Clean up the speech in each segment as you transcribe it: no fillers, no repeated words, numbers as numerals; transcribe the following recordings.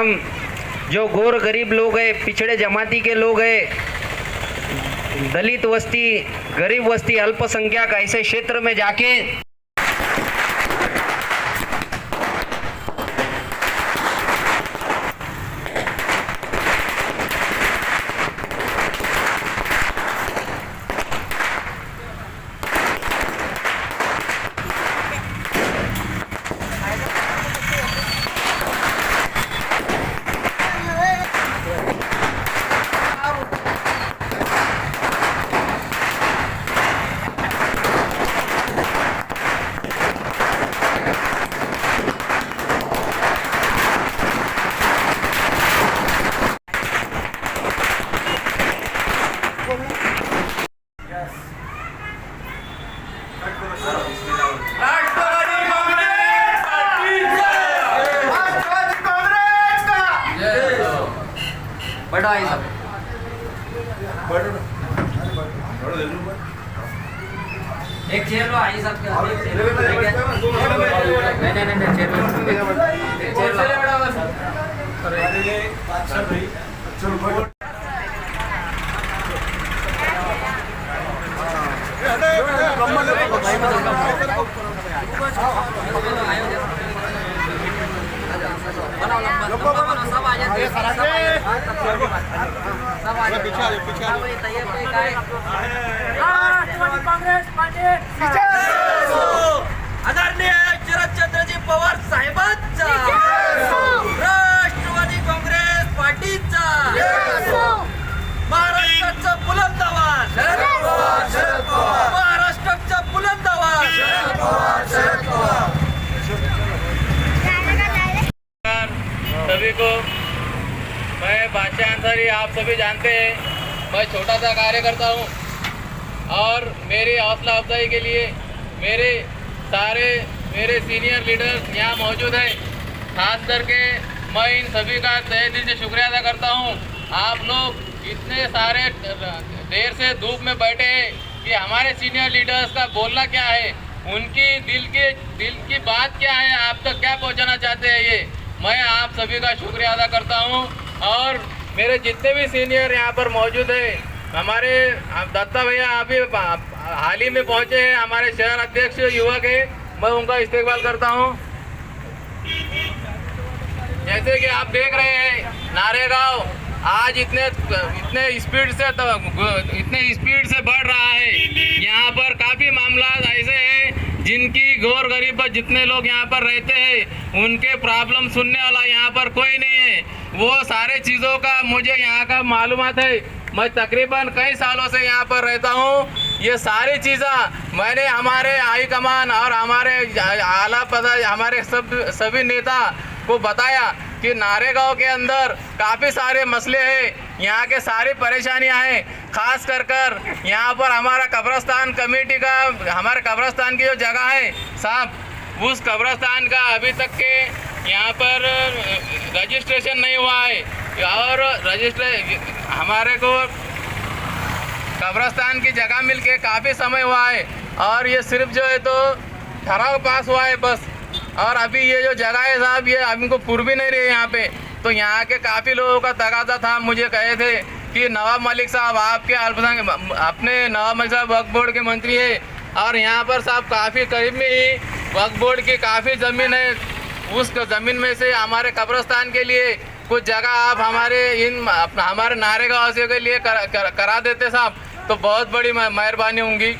हम जो गौर गरीब लोग हैं, पिछड़े जमाती के लोग हैं, दलित वस्ती, गरीब वस्ती, अल्पसंख्यक ऐसे क्षेत्र में जाके बड़ा है सब एक चेयर लो आई सब के नहीं चेयर लो सब आ जाते काँग्रेस पार्टी आदरणीय शरदचंद्रजी पवार साहेबांचा, राष्ट्रवादी काँग्रेस पार्टीचा, महाराष्ट्राचा बुलंद आवाज, महाराष्ट्राचा बुलंद आवाज। सभी को मैं बादशाह अंसारी, आप सभी जानते हैं मैं छोटा सा कार्यकर्ता हूं और मेरी हौसला अफजाई के लिए मेरे सीनियर लीडर्स यहाँ मौजूद हैं। खास करके मैं इन सभी का तहे दिल से शुक्रिया अदा करता हूं। आप लोग इतने सारे देर से धूप में बैठे हैं कि हमारे सीनियर लीडर्स का बोलना क्या है, उनकी दिल की बात क्या है, आप तक क्या पहुँचाना चाहते हैं, ये मैं आप सभी का शुक्रिया अदा करता हूं। और मेरे जितने भी सीनियर यहाँ पर मौजूद है, हमारे दत्ता भैया अभी हाल ही में पहुंचे हैं, हमारे शहर अध्यक्ष युवक है, मैं उनका इस्तेकबाल करता हूं। जैसे कि आप देख रहे हैं नारेगांव आज इतने स्पीड से बढ़ रहा है। यहाँ पर काफ़ी मामला ऐसे हैं जिनकी गौर गरीब जितने लोग यहाँ पर रहते हैं उनके प्रॉब्लम सुनने वाला यहाँ पर कोई नहीं है। वो सारे चीज़ों का मुझे यहाँ का मालूमात है। मैं तकरीबन कई सालों से यहाँ पर रहता हूँ। ये सारी चीज़ें मैंने हमारे हाई कमान और हमारे आला पद हमारे सभी नेता को बताया कि नारेगांव के अंदर काफ़ी सारे मसले हैं, यहाँ के सारी परेशानियाँ हैं। खास कर यहाँ पर हमारा कब्रस्तान कमेटी का, हमारे कब्रस्तान की जो जगह है साहब, उस कब्रस्तान का अभी तक के यहाँ पर रजिस्ट्रेशन नहीं हुआ है और हमारे को कब्रस्तान की जगह मिलके काफ़ी समय हुआ है और ये सिर्फ जो है तो ठहराव पास हुआ है बस। और अभी ये जो जगह है साहब, ये हमको पूर्वी नहीं रही यहाँ पे। तो यहाँ के काफ़ी लोगों का तगाजा था, मुझे कहे थे कि नवाब मलिक साहब आपके अल्पसंख्यक, अपने नवाब मलिक साहब वक्फ बोर्ड के मंत्री है और यहाँ पर साहब काफ़ी करीब में ही वक्फ बोर्ड की काफ़ी ज़मीन है। उस ज़मीन में से हमारे कब्रस्तान के लिए कुछ जगह आप हमारे नारेगांव वासियों के लिए करा देते साहब, तो बहुत बड़ी मेहरबानी होंगी।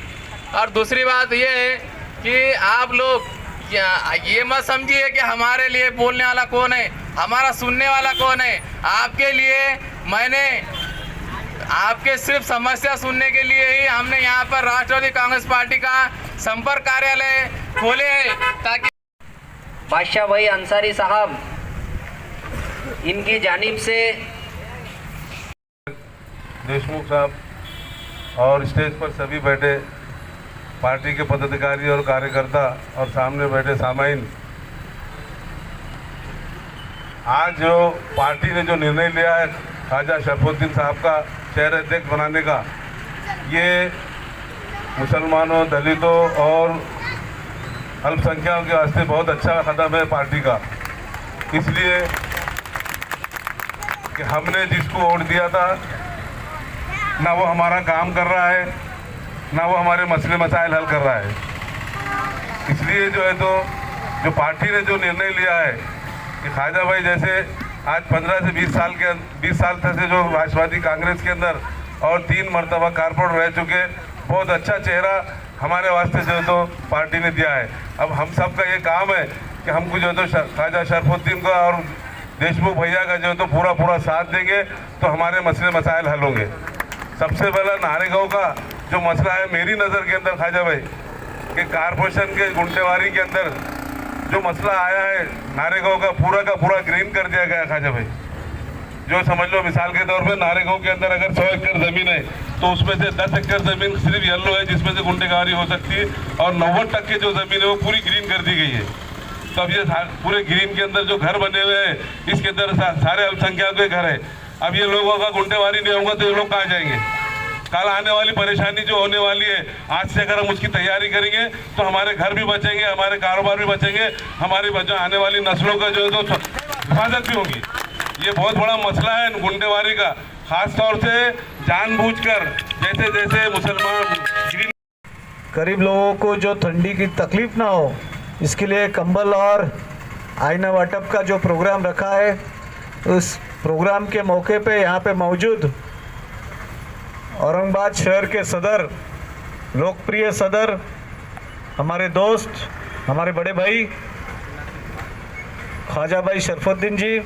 और दूसरी बात ये है कि आप लोग ये मत समझिए कि हमारे लिए बोलने वाला कौन है, हमारा सुनने वाला कौन है। आपके लिए मैंने आपके सिर्फ समस्या सुनने के लिए ही हमने यहाँ पर राष्ट्रवादी कांग्रेस पार्टी का संपर्क कार्यालय खोले हैं, ताकि बादशाह भाई अंसारी साहब इनकी जानिब से देशमुख साहब और स्टेज पर सभी बैठे पार्टी के पदाधिकारी और कार्यकर्ता और सामने बैठे सामाईन, आज जो पार्टी ने जो निर्णय लिया है ख्वाजा शरफुद्दीन साहब का शहर अध्यक्ष बनाने का, ये मुसलमानों, दलितों और अल्पसंख्यकों के वास्ते बहुत अच्छा कदम है पार्टी का। इसलिए कि हमने जिसको वोट दिया था ना वो हमारा काम कर रहा है, ना वो हमारे मसले मसाइल हल कर रहा है। इसलिए जो है तो जो पार्टी ने जो निर्णय लिया है कि ख्वाजा भाई जैसे आज 15 से 20 साल से जो राष्ट्रवादी कांग्रेस के अंदर और 3 मरतबा कारपोरेटर रह चुके, बहुत अच्छा चेहरा हमारे वास्ते जो है तो पार्टी ने दिया है। अब हम सब का ये काम है कि हमको जो है तो ख्वाजा शरफुद्दीन का और देशमुख भैया का जो है तो पूरा साथ देंगे तो हमारे मसले मसाइल हल होंगे। सबसे पहला नारेगांव का जो मसला है मेरी नज़र के अंदर ख्वाजा भाई कि कारपोरेशन के गुंटेवारी के अंदर जो मसला आया है, नारेगांव का पूरा ग्रीन कर दिया गया ख्वाजा भाई। जो समझ लो मिसाल के तौर पे नारेगांव के अंदर अगर 100 एकड़ ज़मीन है तो उसमें से 10 एकड़ ज़मीन सिर्फ येलो है जिसमें से गुंटेगारी हो सकती है और 90% जो ज़मीन है वो पूरी ग्रीन कर दी गई है। तो अब ये पूरे ग्रीन के अंदर जो घर बने हुए हैं इसके अंदर सारे अल्पसंख्यकों के घर है। अब ये लोगों का गुंटेवारी नहीं होगा तो ये लोग कहाँ जाएंगे? कल आने वाली परेशानी जो होने वाली है, आज से अगर हम उसकी तैयारी करेंगे तो हमारे घर भी बचेंगे, हमारे कारोबार भी बचेंगे, हमारी आने वाली नस्लों का जो है तो हिफाजत भी होगी। ये बहुत बड़ा मसला है गुंडेवारी का, खास तौर से जानबूझकर जैसे मुसलमान गरीब लोगों को जो ठंडी की तकलीफ ना हो इसके लिए कंबल और आईना वाटप का जो प्रोग्राम रखा है, उस प्रोग्राम के मौके पे यहाँ पे मौजूद औरंगाबाद शहर के सदर, लोकप्रिय सदर, हमारे दोस्त, हमारे बड़े भाई ख्वाजा भाई शरफुद्दीन जी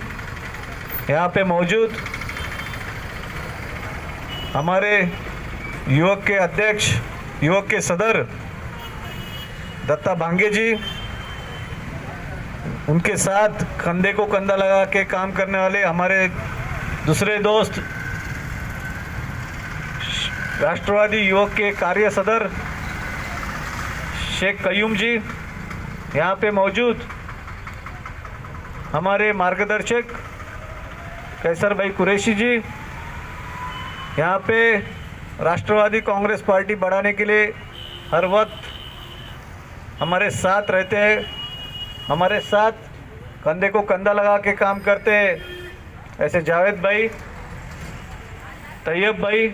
यहाँ पे मौजूद, हमारे युवक के अध्यक्ष, युवक के सदर दत्ता भांगे जी, उनके साथ कंधे को कंधा लगा के काम करने वाले हमारे दूसरे दोस्त राष्ट्रवादी युवक के कार्य सदर शेख कयूम जी यहाँ पे मौजूद, हमारे मार्गदर्शक कैसर भाई कुरैशी जी यहाँ पे राष्ट्रवादी कांग्रेस पार्टी बढ़ाने के लिए हर वक्त हमारे साथ रहते हैं, हमारे साथ कंधे को कंधा लगा के काम करते हैं। ऐसे जावेद भाई, तैयब भाई,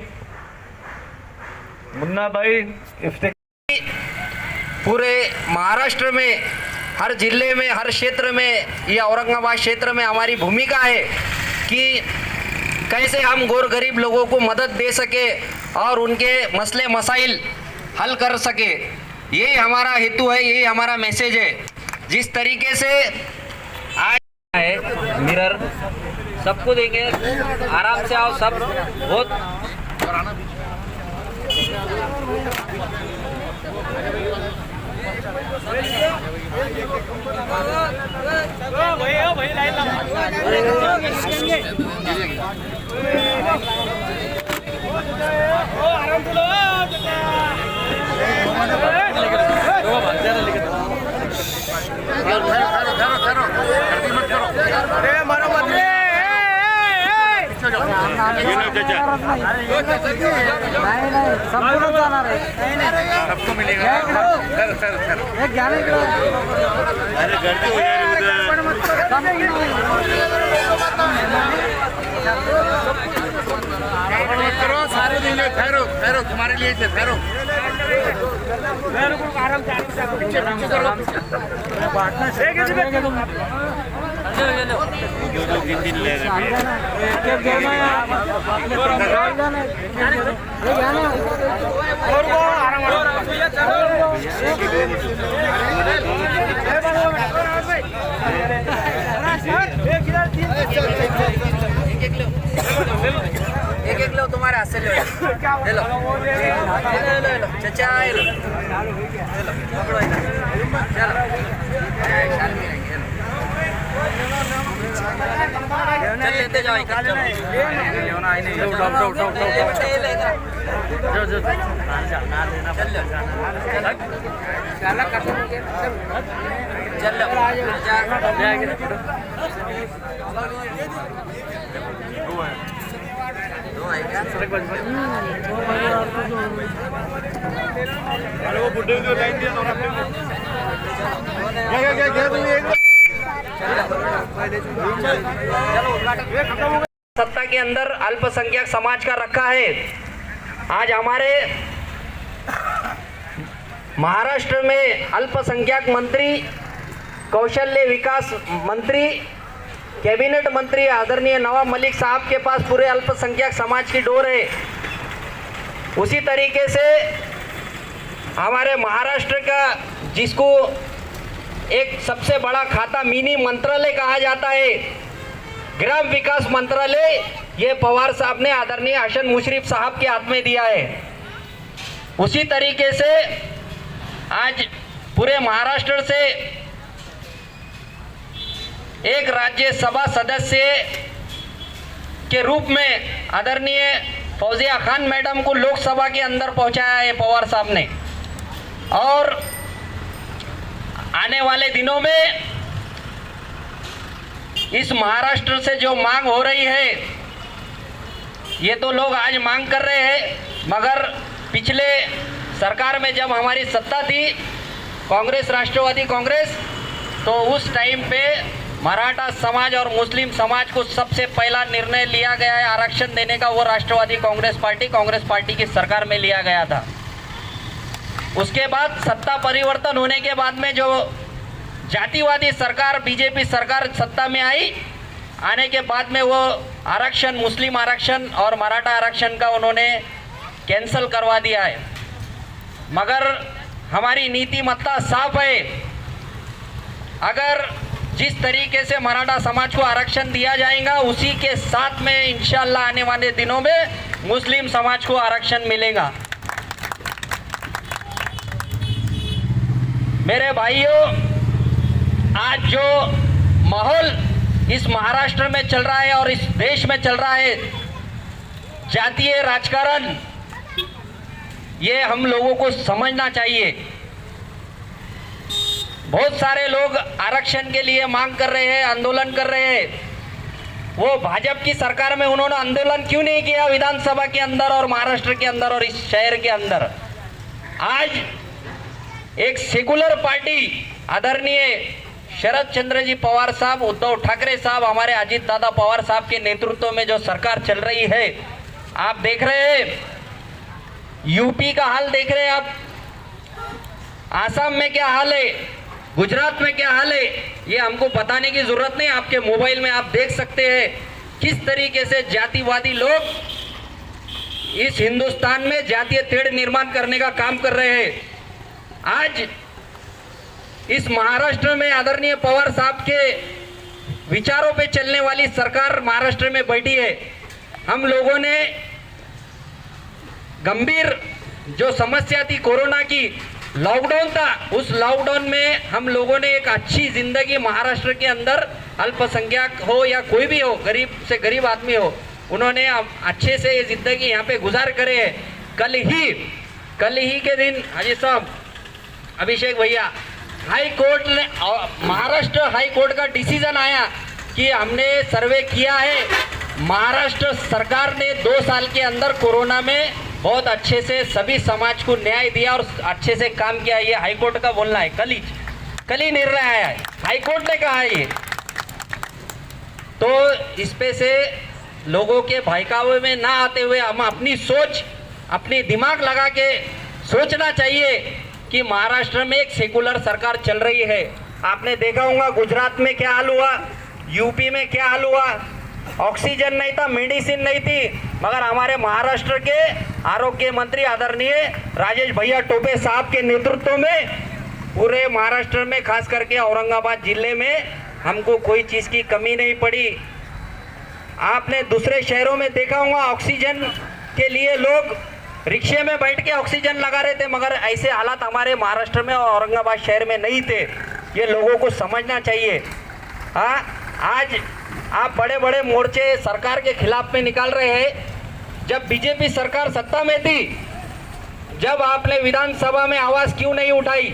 मुन्ना भाई, पूरे महाराष्ट्र में हर जिले में, हर क्षेत्र में, या औरंगाबाद क्षेत्र में हमारी भूमिका है कि कैसे हम गौर गरीब लोगों को मदद दे सके और उनके मसले मसाइल हल कर सके। यही हमारा हेतु है, यही हमारा मैसेज है। जिस तरीके से आज है मिरर सबको देंगे, आराम से आओ सब, बहुत संपूर्ण जाणार आहे, सबको मिलेगा, एक जाने के अरे गर्दी हो करो, सारे दिन ठहरो ठहरो, तुम्हारे लिए ठहरो आराम से दिन ले एक लो, तुम्हारे हाथ से ले लो, लो चचा, लो पकड़ो इधर, चलो चल लेते जाओ, के अंदर अल्पसंख्यक समाज का रखा है। आज हमारे महाराष्ट्र में अल्पसंख्यक मंत्री, कौशल्य विकास मंत्री, कैबिनेट मंत्री आदरणीय नवाब मलिक साहब के पास पूरे अल्पसंख्यक समाज की डोर है। उसी तरीके से हमारे महाराष्ट्र का, जिसको एक सबसे बड़ा खाता मिनी मंत्रालय कहा जाता है, ग्राम विकास मंत्रालय, ये पवार साहब ने आदरणीय हसन मुशर्रफ साहब के हाथ में दिया है। उसी तरीके से आज पूरे महाराष्ट्र से एक राज्यसभा सदस्य के रूप में आदरणीय फौजिया खान मैडम को लोकसभा के अंदर पहुंचाया है पवार साहब ने। और आने वाले दिनों में इस महाराष्ट्र से जो मांग हो रही है, ये तो लोग आज मांग कर रहे हैं, मगर पिछले सरकार में जब हमारी सत्ता थी कांग्रेस, राष्ट्रवादी कांग्रेस, तो उस टाइम पे मराठा समाज और मुस्लिम समाज को सबसे पहला निर्णय लिया गया है आरक्षण देने का, वो राष्ट्रवादी कांग्रेस पार्टी की सरकार में लिया गया था। उसके बाद सत्ता परिवर्तन होने के बाद में जो जातिवादी सरकार, बीजेपी सरकार सत्ता में आई, आने के बाद में वो आरक्षण, मुस्लिम आरक्षण और मराठा आरक्षण का उन्होंने कैंसल करवा दिया है। मगर हमारी नीतिमत्ता साफ है, अगर जिस तरीके से मराठा समाज को आरक्षण दिया जाएगा, उसी के साथ में इंशाल्लाह आने वाले दिनों में मुस्लिम समाज को आरक्षण मिलेगा। मेरे भाइयों, आज जो माहौल इस महाराष्ट्र में चल रहा है और इस देश में चल रहा है, जातीय राजकारण, ये हम लोगों को समझना चाहिए। बहुत सारे लोग आरक्षण के लिए मांग कर रहे हैं, आंदोलन कर रहे हैं। वो भाजपा की सरकार में उन्होंने आंदोलन क्यों नहीं किया विधानसभा के अंदर और महाराष्ट्र के अंदर और इस शहर के अंदर? आज एक सेकुलर पार्टी आदरणीय शरद चंद्र जी पवार साहब, उद्धव ठाकरे साहब, हमारे अजीत दादा पवार साहब के नेतृत्व में जो सरकार चल रही है, आप देख रहे हैं यूपी का हाल, देख रहे हैं आप आसाम में क्या हाल है, गुजरात में क्या हाल है, ये हमको बताने की जरूरत नहीं, आपके मोबाइल में आप देख सकते हैं किस तरीके से जातिवादी लोग इस हिंदुस्तान में जातीय तेढ़ निर्माण करने का काम कर रहे हैं। आज इस महाराष्ट्र में आदरणीय पवार साहब के विचारों पे चलने वाली सरकार महाराष्ट्र में बैठी है। हम लोगों ने गंभीर जो समस्या थी कोरोना की, लॉकडाउन था, उस लॉकडाउन में हम लोगों ने एक अच्छी जिंदगी महाराष्ट्र के अंदर, अल्पसंख्यक हो या कोई भी हो, गरीब से गरीब आदमी हो, उन्होंने अच्छे से ये जिंदगी यहाँ पे गुजार करे है। कल ही के दिन हाजी साहब, अभिषेक भैया, हाई कोर्ट ने, महाराष्ट्र हाई कोर्ट का डिसीजन आया कि हमने सर्वे किया है, महाराष्ट्र सरकार ने 2 साल के अंदर कोरोना में बहुत अच्छे से सभी समाज को न्याय दिया और अच्छे से काम किया। ये हाई कोर्ट का बोलना है, कल ही निर्णय आया है, हाई कोर्ट ने कहा है ये। तो इस पे से लोगों के बहकावे में ना आते हुए हम अपनी सोच, अपनी दिमाग लगा के सोचना चाहिए कि महाराष्ट्र में एक सेकुलर सरकार चल रही है। आपने देखा होगा गुजरात में क्या हाल हुआ, यूपी में क्या हाल हुआ, ऑक्सीजन नहीं था, मेडिसिन नहीं थी, मगर हमारे महाराष्ट्र के आरोग्य मंत्री आदरणीय राजेश भैया टोपे साहब के नेतृत्व में पूरे महाराष्ट्र में, खास करके औरंगाबाद जिले में हमको कोई चीज़ की कमी नहीं पड़ी। आपने दूसरे शहरों में देखा होगा ऑक्सीजन के लिए लोग रिक्शे में बैठ के ऑक्सीजन लगा रहे थे, मगर ऐसे हालात हमारे महाराष्ट्र में और औरंगाबाद शहर में नहीं थे। ये लोगों को समझना चाहिए। हाँ, आज आप बड़े बड़े मोर्चे सरकार के खिलाफ में निकाल रहे हैं। जब बीजेपी सरकार सत्ता में थी, जब आपने विधानसभा में आवाज क्यों नहीं उठाई?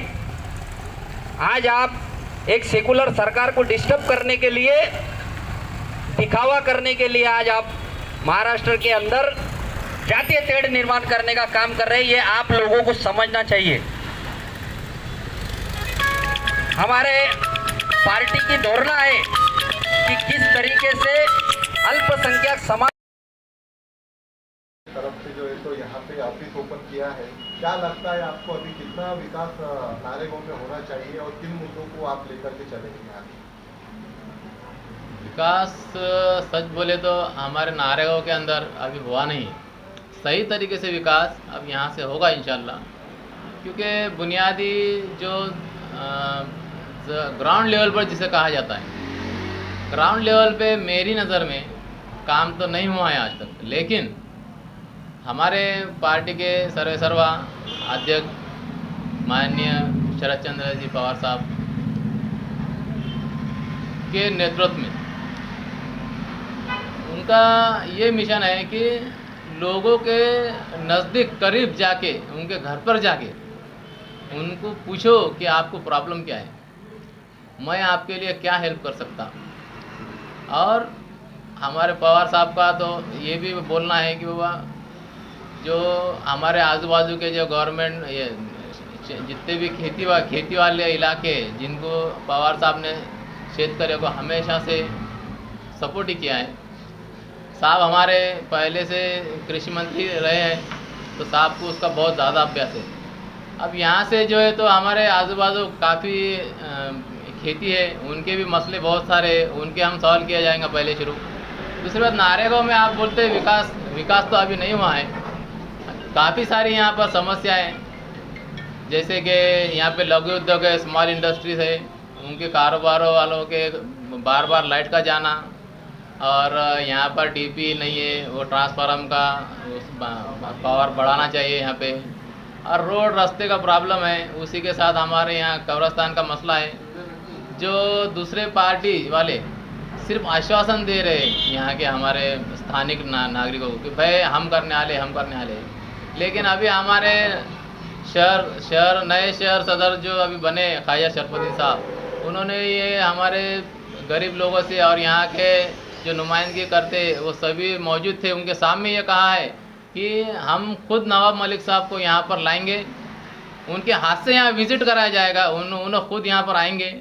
आज आप एक सेकुलर सरकार को डिस्टर्ब करने के लिए, दिखावा करने के लिए आज आप महाराष्ट्र के अंदर जातीय तेढ़ निर्माण करने का काम कर रहे हैं। ये आप लोगों को समझना चाहिए। हमारे पार्टी की धोरणा है कि किस तरीके से अल्पसंख्यक समाज यहाँ पे ऑफिस ओपन किया है। क्या लगता है आपको अभी कितना विकास नारेगांव में होना चाहिए और किन मुद्दों को आप लेकर के चलेंगे आगे? विकास सच बोले तो हमारे नारेगांव के अंदर अभी हुआ नहीं। सही तरीके से विकास अब यहाँ से होगा इंशाल्लाह, क्योंकि बुनियादी जो ग्राउंड लेवल पर जिसे कहा जाता है, ग्राउंड लेवल पे मेरी नज़र में काम तो नहीं हुआ है आज तक। लेकिन हमारे पार्टी के सर्वेसर्वा अध्यक्ष माननीय शरद चंद्र जी पवार साहब के नेतृत्व में उनका ये मिशन है कि लोगों के नज़दीक करीब जाके, उनके घर पर जाके उनको पूछो कि आपको प्रॉब्लम क्या है, मैं आपके लिए क्या हेल्प कर सकता हूँ। और हमारे पवार साहब का तो ये भी बोलना है कि बाबा जो हमारे आजू बाजू के जो गवर्नमेंट ये जितने भी खेती वाले इलाके जिनको पवार साहब ने शेतकरियों को हमेशा से सपोर्ट ही किया है। साहब हमारे पहले से कृषि मंत्री रहे हैं, तो साहब को उसका बहुत ज़्यादा अभ्यास है। अब यहाँ से जो है तो हमारे आजू बाजू काफ़ी खेती है, उनके भी मसले बहुत सारे, उनके हम सॉल्व किया जाएंगे पहले शुरू। दूसरी बात, नारेगांव में आप बोलते हैं विकास तो अभी नहीं हुआ है। काफ़ी सारी यहाँ पर समस्याएं, जैसे कि यहाँ पे लघु उद्योग है, स्मॉल इंडस्ट्रीज है, उनके कारोबारों वालों के बार बार लाइट का जाना, और यहाँ पर डीपी नहीं है, वो ट्रांसफार्मर का पावर बढ़ाना चाहिए यहाँ पे, और रोड रास्ते का प्रॉब्लम है। उसी के साथ हमारे यहाँ कब्रिस्तान का मसला है, जो दूसरे पार्टी वाले सिर्फ आश्वासन दे रहे हैं यहाँ के हमारे स्थानिक नागरिकों को कि भाई हम करने वाले, लेकिन अभी हमारे नए शहर सदर जो अभी बने ख्वाजा शरफुद्दीन साहब, उन्होंने ये हमारे गरीब लोगों से और यहाँ के जो नुमाइंदगी करते वो सभी मौजूद थे, उनके सामने ये कहा है कि हम खुद नवाब मलिक साहब को यहाँ पर लाएंगे, उनके हाथ से यहाँ विज़िट कराया जाएगा, उन्हें खुद यहाँ पर आएंगे,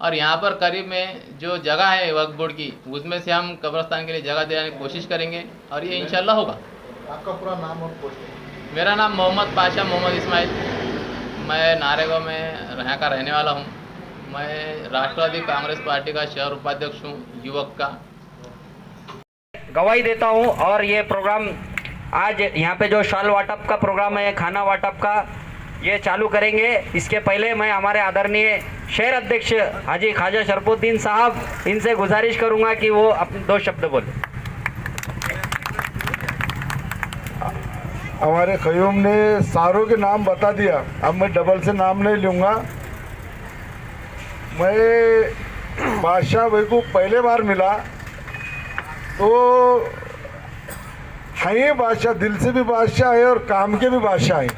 और यहाँ पर करीब में जो जगह है वक्फ बोर्ड की, उसमें से हम कब्रिस्तान के लिए जगह देने की कोशिश करेंगे, और ये इंशाल्लाह होगा। आपका पूरा नाम और पोस्ट? मेरा नाम मोहम्मद पाशा मोहम्मद इस्माइल, मैं नारेगांव में यहाँ का रहने वाला हूँ। मैं राष्ट्रवादी कांग्रेस पार्टी का शहर उपाध्यक्ष हूँ, युवक का। गवाही देता हूँ। और ये प्रोग्राम आज यहाँ पे जो शाल वाटप का प्रोग्राम है, खाना वाटप का, ये चालू करेंगे। इसके पहले मैं हमारे आदरणीय शहर अध्यक्ष हाजी ख्वाजा शरफुद्दीन साहब, इनसे गुजारिश करूँगा कि वो अपने 2 शब्द बोले। हमारे क़य्यूम ने सारों के नाम बता दिया, अब मैं डबल से नाम नहीं लूँगा। मैं बादशाह भाई को पहले बार मिला तो है बादशाह, दिल से भी बादशाह है और काम के भी बादशाह है।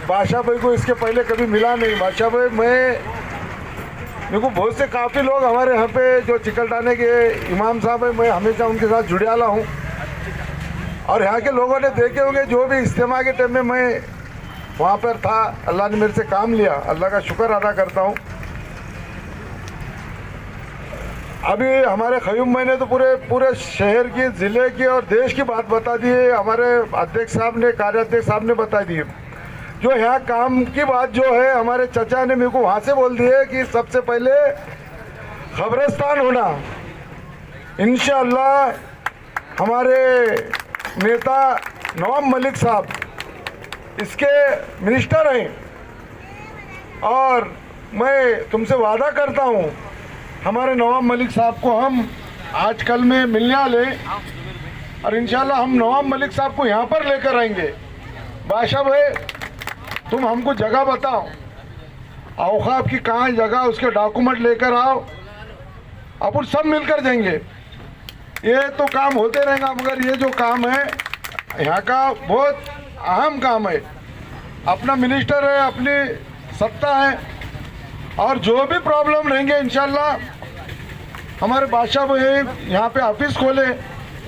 बादशाह भाई को इसके पहले कभी मिला नहीं। बादशाह भाई मेरे को बहुत से काफ़ी लोग हमारे यहाँ पे जो चिकलटाने के इमाम साहब है, मैं हमेशा उनके साथ जुड़े वाला हूँ, और यहाँ के लोगों ने देखे होंगे जो भी इज्तिमा के टाइम में मैं वहाँ पर था, अल्लाह ने मेरे से काम लिया, अल्लाह का शुक्र अदा करता हूँ। अभी हमारे क़य्यूम भाई ने तो पूरे शहर की, ज़िले की और देश की बात बता दी है। हमारे अध्यक्ष साहब ने, कार्याध्यक्ष साहब ने बता दी है। जो यहाँ काम की बात जो है, हमारे चचा ने मेरे को वहाँ से बोल दिए कि सबसे पहले कब्रिस्तान होना। इंशाअल्लाह हमारे नेता नवाब मलिक साहब इसके मिनिस्टर हैं, और मैं तुमसे वादा करता हूँ हमारे नवाब मलिक साहब को हम आज कल में मिलने वाले, और इंशाअल्लाह हम नवाब मलिक साहब को यहाँ पर लेकर आएंगे। बादशाह भाई तुम हमको जगह बताओ, औकाफ की कहाँ जगह, उसके डॉक्यूमेंट लेकर आओ, अपन सब मिलकर देंगे। ये तो काम होते रहेगा, मगर ये जो काम है यहाँ का बहुत अहम काम है। अपना मिनिस्टर है, अपनी सत्ता है, और जो भी प्रॉब्लम रहेंगे इंशाल्लाह हमारे बादशाह भाई यहाँ पे ऑफिस खोले,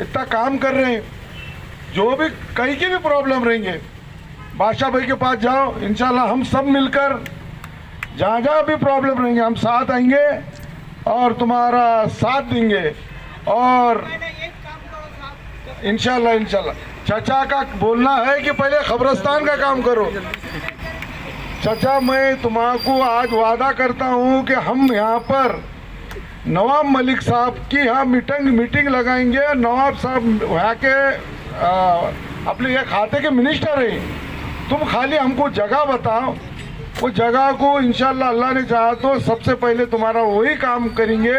इतना काम कर रहे हैं, जो भी कहीं की भी प्रॉब्लम रहेंगे बादशाह भाई के पास जाओ। इंशाल्लाह हम सब मिलकर जहाँ जहाँ भी प्रॉब्लम रहेंगे हम साथ आएंगे और तुम्हारा साथ देंगे। और इंशाल्लाह इंशाल्लाह। चाचा का बोलना है कि पहले कब्रिस्तान का काम करो। चाचा मैं तुम्हारा आज वादा करता हूँ कि हम यहाँ पर नवाब मलिक साहब की यहाँ मीटिंग लगाएंगे। नवाब साहब यहाँ के अपने ये खाते के मिनिस्टर हैं। तुम खाली हमको जगह बताओ, वो जगह को इंशाल्लाह अल्लाह ने चाहा तो सबसे पहले तुम्हारा वही काम करेंगे।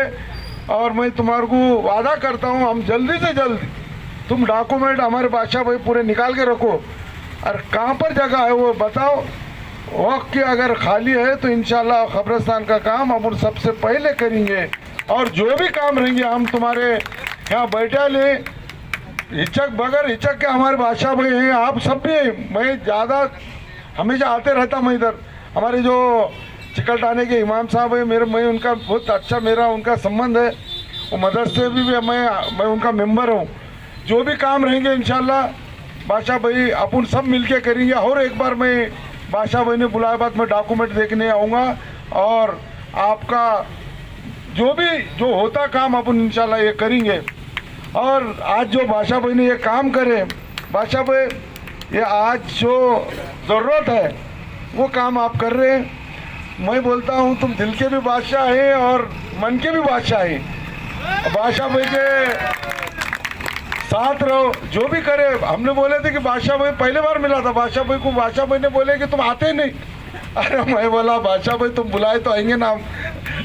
और मैं तुम्हारे को वादा करता हूँ हम जल्दी से जल्दी तुम डॉक्यूमेंट हमारे बादशाह भाई पूरे निकाल के रखो और कहाँ पर जगह है वो बताओ। वक्त की अगर खाली है तो इंशाल्लाह कब्रिस्तान का काम हम सबसे पहले करेंगे। और जो भी काम रहेंगे हम तुम्हारे यहाँ बैठा ले हिचक बगैर हिचक के हमारे बादशाह भाई हैं। आप सब भी, मैं ज़्यादा हमेशा आते रहता मैं इधर। हमारे जो चिकलटाने के इमाम साहब है मैं उनका बहुत अच्छा मेरा उनका संबंध है। वो मदरसे भी मैं उनका मेंबर हूँ। जो भी काम रहेंगे इंशाल्लाह बादशाह भाई अपन सब मिलके करेंगे। और एक बार मैं बादशाह भाई ने बुलाए बाद मैं डॉक्यूमेंट देखने आऊँगा और आपका जो होता काम अपन इंशाल्लाह ये करेंगे। और आज जो बादशाह भाई ने ये काम करे, बादशाह भाई ये आज जो ज़रूरत है वो काम आप कर रहे हैं। मैं बोलता हूँ तुम दिल के भी बादशाह हैं और मन के भी बादशाह हैं। बादशाह भाई के साथ रहो, जो भी करे। हमने बोले थे कि बादशाह भाई पहले बार मिला था बादशाह भाई को, बादशाह भाई ने बोले कि तुम आते नहीं। अरे मैं बोला बादशाह भाई तुम बुलाए तो आएंगे ना,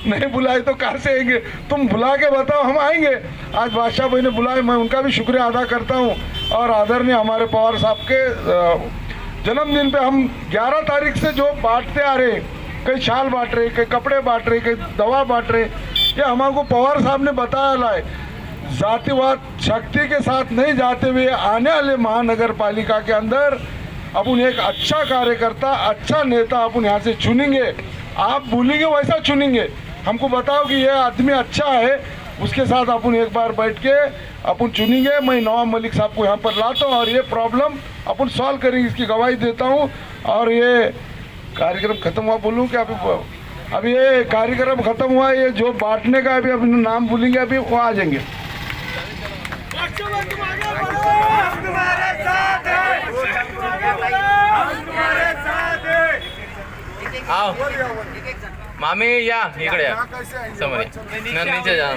नहीं बुलाए तो कहाँ से आएंगे, तुम बुला के बताओ हम आएंगे। आज बादशाह भाई ने बुलाए, मैं उनका भी शुक्रिया अदा करता हूँ। और आदरणीय हमारे पवार साहब के जन्मदिन पे हम 11 तारीख से जो बांटते आ रहे, कई शाल बांट रहे, कई कपड़े बांट रहे, कई दवा बांट रहे, ये हमारे पवार साहब ने बताया लाए। जातिवाद शक्ति के साथ नहीं जाते हुए आने वाले महानगर पालिका के अंदर अपन एक अच्छा कार्यकर्ता, अच्छा नेता अपन यहाँ से चुनेंगे। आप बोलेंगे वैसा चुनेंगे। हमको बताओ कि ये आदमी अच्छा है, उसके साथ अपन एक बार बैठ के अपन चुनेंगे। मैं नवाब मलिक साहब को यहाँ पर लाता हूँ और ये प्रॉब्लम अपन सॉल्व करेंगे, इसकी गवाही देता हूँ। और ये कार्यक्रम खत्म हुआ बोलूँ कि अभी ये कार्यक्रम खत्म हुआ, ये जो बांटने का अभी अपने नाम बोलेंगे अभी वो आ जाएंगे। आओ मामी या इकडे या समोर नीचे जा।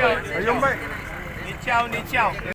नीचे आओ